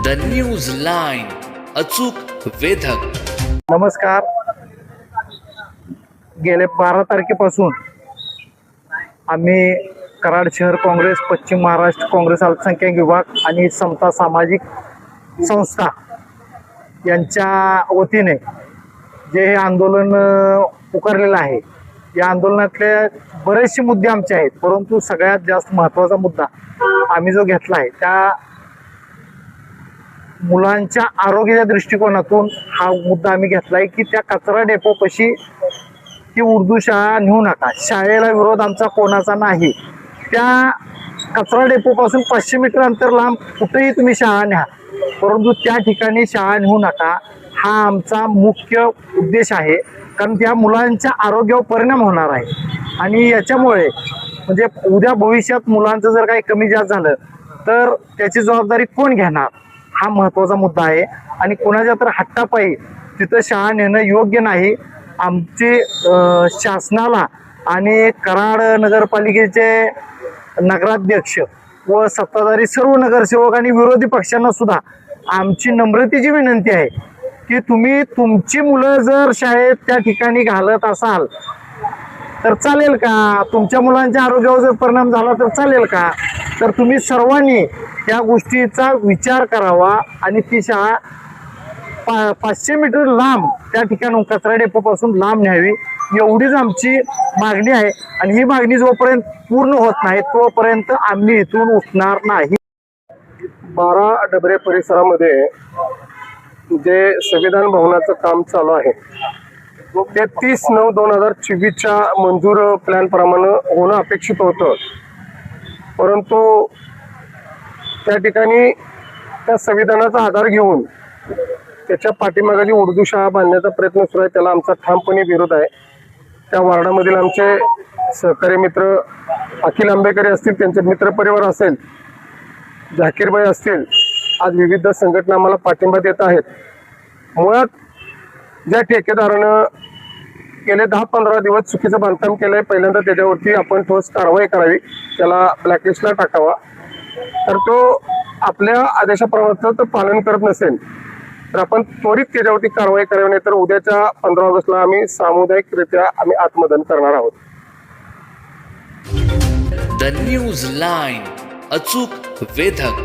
The news line, अचूक वेधक. नमस्कार. गेले 12 तारखेपासून आम्ही कराड शहर काँग्रेस, पश्चिम महाराष्ट्र काँग्रेस अल्पसंख्याक विभाग आणि समता सामाजिक संस्था यांच्या वतीने जे हे आंदोलन पुकारलेलं आहे, या आंदोलनातले बरेचसे मुद्दे आमचे आहेत, परंतु सगळ्यात जास्त महत्त्वाचा मुद्दा आम्ही जो घेतला आहे त्या मुलांच्या आरोग्याच्या दृष्टिकोनातून हा मुद्दा आम्ही घेतला आहे की त्या कचरा डेपोपाशी ती उर्दू शाळा नेऊ नका. शाळेला विरोध आमचा कोणाचा नाही. त्या कचरा डेपोपासून 500 मीटर अंतर लांब कुठेही तुम्ही शाळा न्या, परंतु त्या ठिकाणी शाळा नेऊ नका. हा आमचा मुख्य उद्देश आहे, कारण त्या मुलांच्या आरोग्यावर परिणाम होणार आहे आणि याच्यामुळे म्हणजे उद्या भविष्यात मुलांचं जर काही कमी जास्त झालं तर त्याची जबाबदारी कोण घेणार, हा महत्त्वाचा मुद्दा आहे. आणि कोणाच्या तर हट्टापायी तिथं शाळा नेणं योग्य नाही. आमची शासनाला आणि कराड नगरपालिकेचे नगराध्यक्ष व सत्ताधारी सर्व नगरसेवक आणि विरोधी पक्षांना सुद्धा आमची नम्रतेची विनंती आहे की तुम्ही तुमची मुलं जर शाळेत त्या ठिकाणी घालत असाल तर चालेल का, तुमच्या मुलांच्या आरोग्यावर जर परिणाम झाला तर चालेल का, तर तुम्ही सर्वांनी त्या गोष्टीचा विचार करावा आणि ती शाळा 500 मीटर लांब त्या ठिकाणी कचरा डेपोपासून लांब न्यावी, एवढीच आमची मागणी आहे. आणि ही मागणी जोपर्यंत पूर्ण होत नाही तोपर्यंत आम्ही इथून उठणार नाही. 12 डबरे परिसरामध्ये जे संविधान भवनाचं काम चालू आहे ते 30/9/2024च्या मंजूर प्लॅन प्रमाणे होणं अपेक्षित होतं, परंतु त्या ठिकाणी त्या संविधानाचा आधार घेऊन त्याच्या पाठीमागे जी उर्दू शाळा बांधण्याचा प्रयत्न सुरू आहे त्याला आमचा ठामपणे विरोध आहे. त्या वार्डामधील आमचे सहकारी मित्र अखिल आंबेकरी असतील, त्यांचे मित्रपरिवार असेल, झाकीरबाई असतील, आज विविध संघटना आम्हाला पाठिंबा देत आहेत. मुळात ज्या ठेकेदारानं गेले 10-15 दिवस चुकीचं बांधकाम केलंय, पहिल्यांदा त्याच्यावरती आपण ठोस कारवाई करावी, त्याला ब्लॅकलिस्टला टाकावा. तर तो आपल्या आदेशाप्रमाणे तर पालन करत नसेल तर आपण त्वरित त्याच्यावरती कारवाई करावी, नाही तर उद्याच्या 15 ऑगस्टला आम्ही सामुदायिकरित्या आम्ही आत्मदहन करणार आहोत. द न्यूज लाईन, अचूक वेधक.